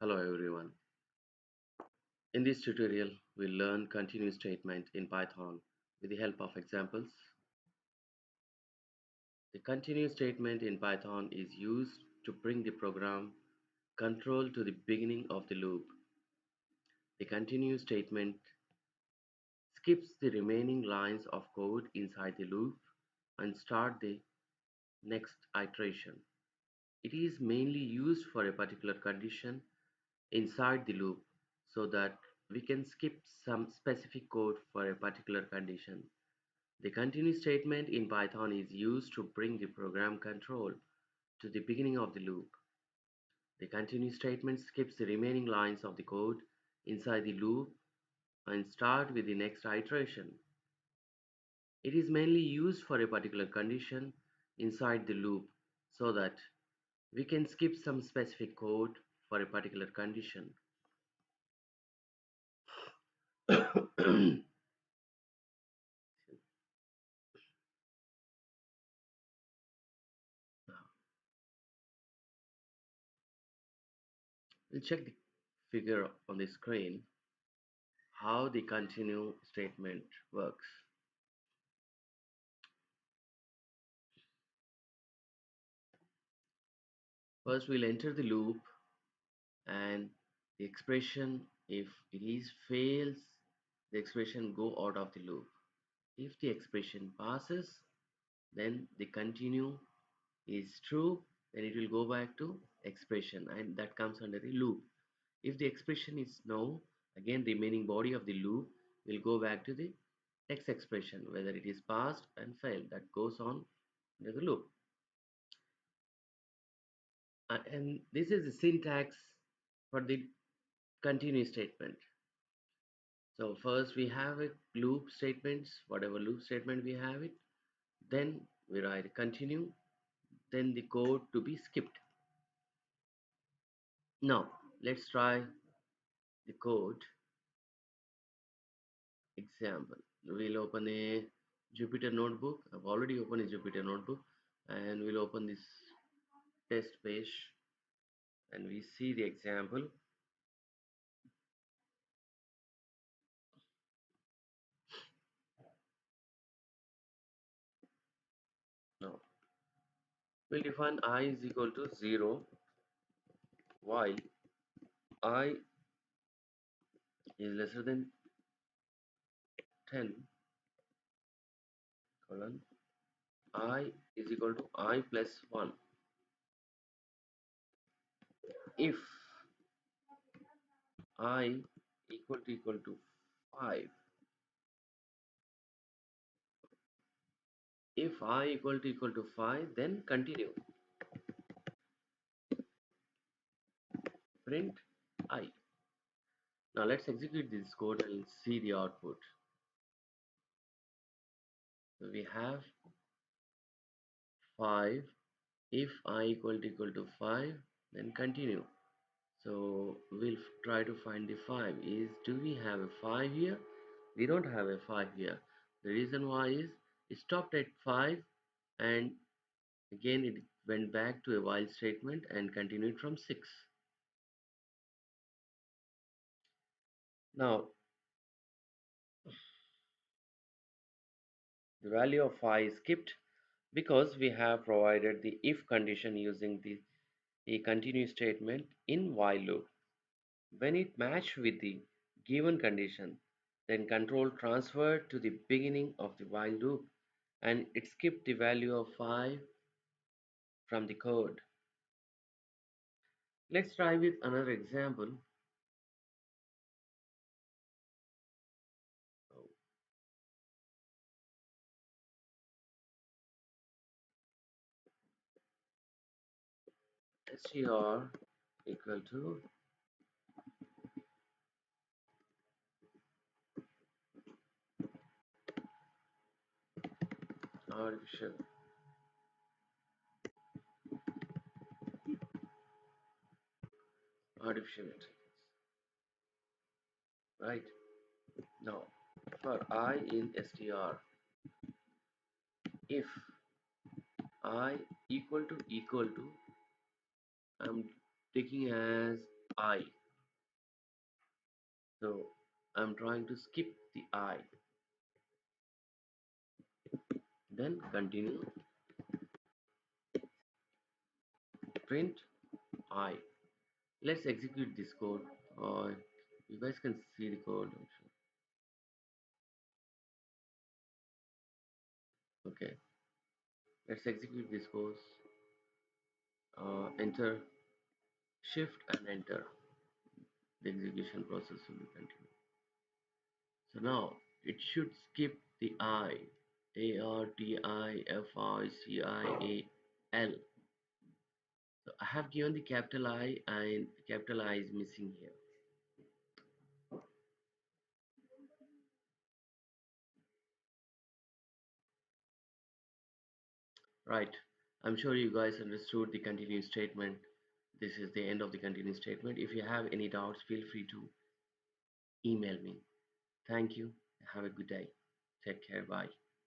Hello everyone. In this tutorial, we'll learn continuous statement in Python with the help of examples. The continuous statement in Python is used to bring the program control to the beginning of the loop. The continuous statement skips the remaining lines of code inside the loop and start the next iteration. It is mainly used for a particular condition inside the loop so that we can skip some specific code for a particular condition. The continue statement in Python is used to bring the program control to the beginning of the loop. The continue statement skips the remaining lines of the code inside the loop and start with the next iteration. It is mainly used for a particular condition inside the loop so that we can skip some specific code for a particular condition. Now, we'll check the figure on the screen how the continue statement works. First, we'll enter the loop and the expression, if it is fails, the expression go out of the loop. If the expression passes, then the continue is true, then it will go back to expression and that comes under the loop. If the expression is no, again remaining body of the loop will go back to the next expression, whether it is passed and failed, that goes on under the loop. And this is the syntax for the continue statement. So first we have a loop statements, whatever loop statement we have it, then we write continue, then the code to be skipped. Now let's try the code example. We'll open a Jupyter notebook. I've already opened a Jupyter notebook and we'll open this test page and we see the example. Now we'll define I is equal to 0 while I is lesser than 10 colon I is equal to I plus 1. If I equal to 5, if I equal to 5, then continue, print I. Now let's execute this code and see the output. So we have 5. If I equal to 5, then continue. So we'll try to find the 5. Is do we have a 5 here? We don't have a 5 here. The reason why is it stopped at 5 and again it went back to a while statement and continued from 6. Now the value of 5 is skipped because we have provided the if condition using the continue statement in while loop. When it matched with the given condition, then control transferred to the beginning of the while loop and it skipped the value of 5 from the code. Let's try with another example. Str equal to artificial intelligence, right? Now for I in str, if I equal to I'm taking as I. So I'm trying to skip the I. Then continue. Print I. Let's execute this code. Or you guys can see the code. Okay. Let's execute this code. Enter Shift and enter. The execution process will be continued. So now it should skip the I. Artificial. So I have given the capital I and capital I is missing here. Right. I'm sure you guys understood the continue statement. This is the end of the continue statement. If you have any doubts, feel free to email me. Thank you. Have a good day. Take care. Bye.